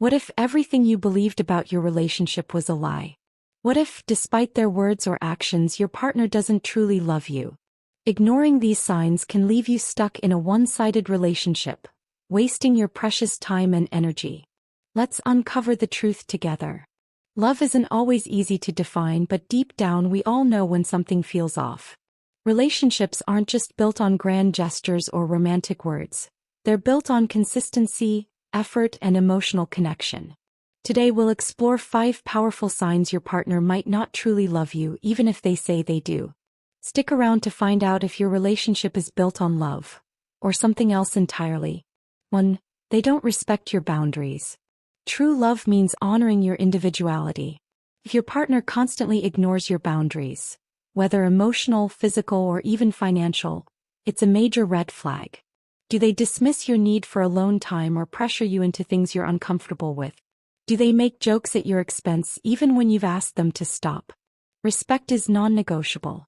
What if everything you believed about your relationship was a lie? What if, despite their words or actions, your partner doesn't truly love you? Ignoring these signs can leave you stuck in a one-sided relationship, wasting your precious time and energy. Let's uncover the truth together. Love isn't always easy to define, but deep down we all know when something feels off. Relationships aren't just built on grand gestures or romantic words. They're built on consistency, effort, and emotional connection. Today we'll explore 5 powerful signs your partner might not truly love you, even if they say they do. Stick around to find out if your relationship is built on love, or something else entirely. 1. They don't respect your boundaries. True love means honoring your individuality. If your partner constantly ignores your boundaries, whether emotional, physical, or even financial, it's a major red flag. Do they dismiss your need for alone time or pressure you into things you're uncomfortable with? Do they make jokes at your expense even when you've asked them to stop? Respect is non-negotiable.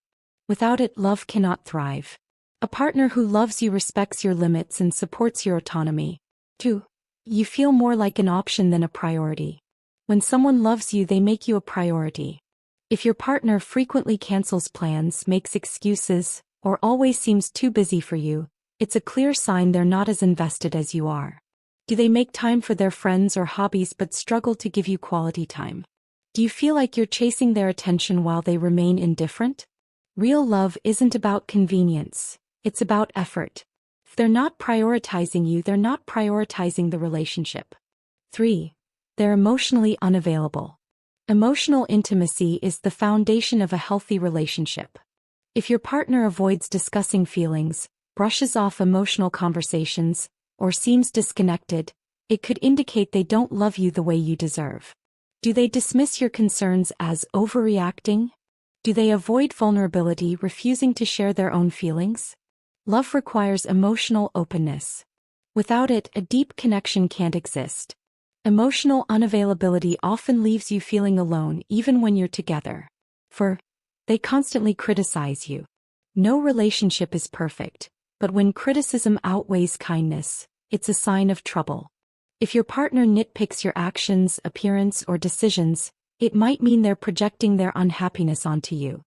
Without it, love cannot thrive. A partner who loves you respects your limits and supports your autonomy. 2. You feel more like an option than a priority. When someone loves you, they make you a priority. If your partner frequently cancels plans, makes excuses, or always seems too busy for you, it's a clear sign they're not as invested as you are. Do they make time for their friends or hobbies but struggle to give you quality time? Do you feel like you're chasing their attention while they remain indifferent? Real love isn't about convenience, it's about effort. If they're not prioritizing you, they're not prioritizing the relationship. 3. They're emotionally unavailable. Emotional intimacy is the foundation of a healthy relationship. If your partner avoids discussing feelings, brushes off emotional conversations, or seems disconnected, it could indicate they don't love you the way you deserve. Do they dismiss your concerns as overreacting? Do they avoid vulnerability, refusing to share their own feelings? Love requires emotional openness. Without it, a deep connection can't exist. Emotional unavailability often leaves you feeling alone even when you're together. 4. They constantly criticize you. No relationship is perfect, but when criticism outweighs kindness, it's a sign of trouble. If your partner nitpicks your actions, appearance, or decisions, it might mean they're projecting their unhappiness onto you.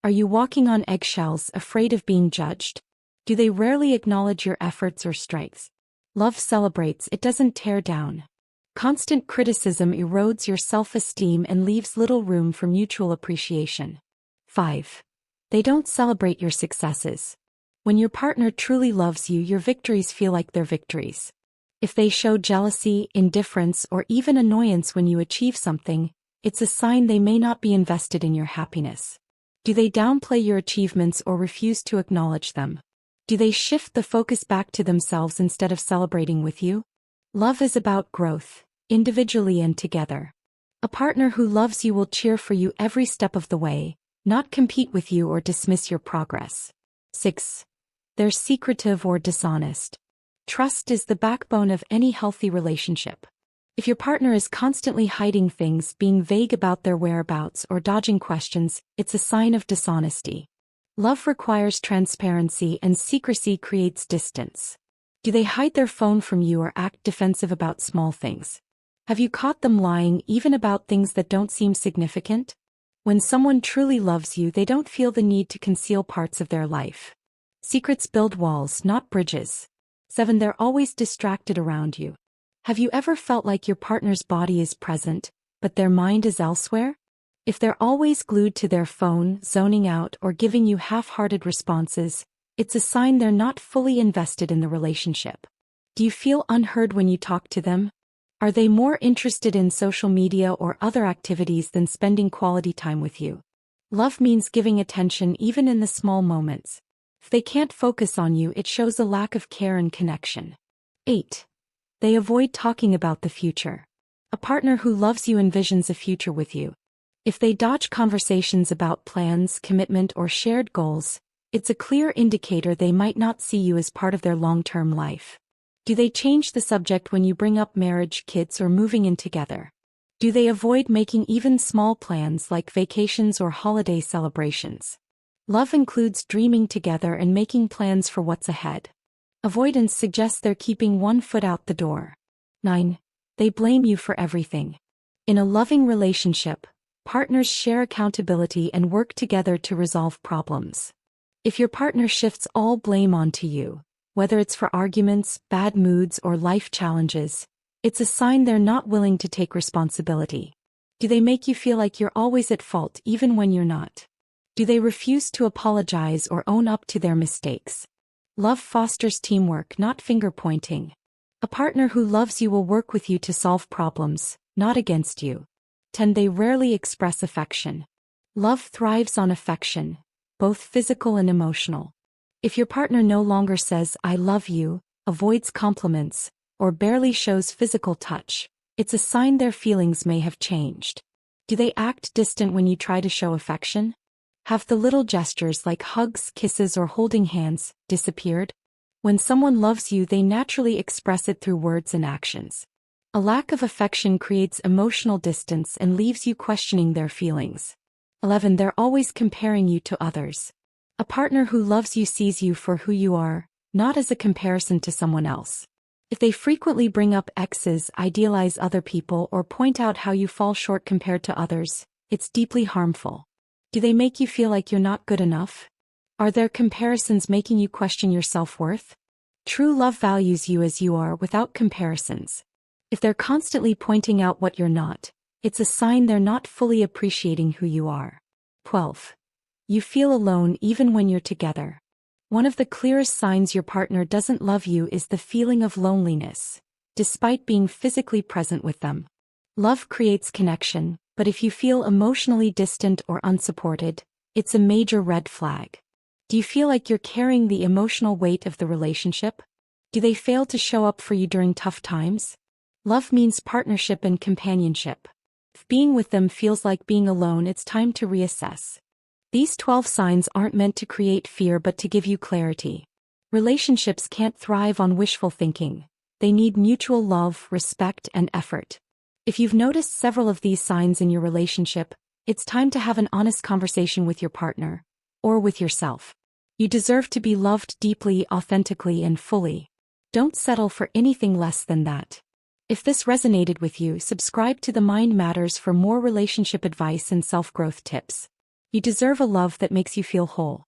Are you walking on eggshells, afraid of being judged? Do they rarely acknowledge your efforts or strengths? Love celebrates, it doesn't tear down. Constant criticism erodes your self-esteem and leaves little room for mutual appreciation. 5. They don't celebrate your successes. When your partner truly loves you, your victories feel like their victories. If they show jealousy, indifference, or even annoyance when you achieve something, it's a sign they may not be invested in your happiness. Do they downplay your achievements or refuse to acknowledge them? Do they shift the focus back to themselves instead of celebrating with you? Love is about growth, individually and together. A partner who loves you will cheer for you every step of the way, not compete with you or dismiss your progress. 6. They're secretive or dishonest. Trust is the backbone of any healthy relationship. If your partner is constantly hiding things, being vague about their whereabouts, or dodging questions, it's a sign of dishonesty. Love requires transparency, and secrecy creates distance. Do they hide their phone from you or act defensive about small things? Have you caught them lying even about things that don't seem significant? When someone truly loves you, they don't feel the need to conceal parts of their life. Secrets build walls, not bridges. 7. They're always distracted around you. Have you ever felt like your partner's body is present, but their mind is elsewhere? If they're always glued to their phone, zoning out, or giving you half-hearted responses, it's a sign they're not fully invested in the relationship. Do you feel unheard when you talk to them? Are they more interested in social media or other activities than spending quality time with you? Love means giving attention even in the small moments. If they can't focus on you, it shows a lack of care and connection. 8. They avoid talking about the future. A partner who loves you envisions a future with you. If they dodge conversations about plans, commitment, or shared goals, it's a clear indicator they might not see you as part of their long-term life. Do they change the subject when you bring up marriage, kids, or moving in together? Do they avoid making even small plans like vacations or holiday celebrations? Love includes dreaming together and making plans for what's ahead. Avoidance suggests they're keeping one foot out the door. 9. They blame you for everything. In a loving relationship, partners share accountability and work together to resolve problems. If your partner shifts all blame onto you, whether it's for arguments, bad moods, or life challenges, it's a sign they're not willing to take responsibility. Do they make you feel like you're always at fault even when you're not? Do they refuse to apologize or own up to their mistakes? Love fosters teamwork, not finger-pointing. A partner who loves you will work with you to solve problems, not against you. 10. They rarely express affection. Love thrives on affection, both physical and emotional. If your partner no longer says, "I love you," avoids compliments, or barely shows physical touch, it's a sign their feelings may have changed. Do they act distant when you try to show affection? Have the little gestures like hugs, kisses, or holding hands disappeared? When someone loves you, they naturally express it through words and actions. A lack of affection creates emotional distance and leaves you questioning their feelings. 11. They're always comparing you to others. A partner who loves you sees you for who you are, not as a comparison to someone else. If they frequently bring up exes, idealize other people, or point out how you fall short compared to others, it's deeply harmful. Do they make you feel like you're not good enough? Are their comparisons making you question your self-worth? True love values you as you are without comparisons. If they're constantly pointing out what you're not, it's a sign they're not fully appreciating who you are. 12. You feel alone even when you're together. One of the clearest signs your partner doesn't love you is the feeling of loneliness, despite being physically present with them. Love creates connection, but if you feel emotionally distant or unsupported, it's a major red flag. Do you feel like you're carrying the emotional weight of the relationship? Do they fail to show up for you during tough times? Love means partnership and companionship. If being with them feels like being alone, it's time to reassess. These 12 signs aren't meant to create fear but to give you clarity. Relationships can't thrive on wishful thinking. They need mutual love, respect, and effort. If you've noticed several of these signs in your relationship, it's time to have an honest conversation with your partner, or with yourself. You deserve to be loved deeply, authentically, and fully. Don't settle for anything less than that. If this resonated with you, subscribe to The Mind Matters for more relationship advice and self-growth tips. You deserve a love that makes you feel whole.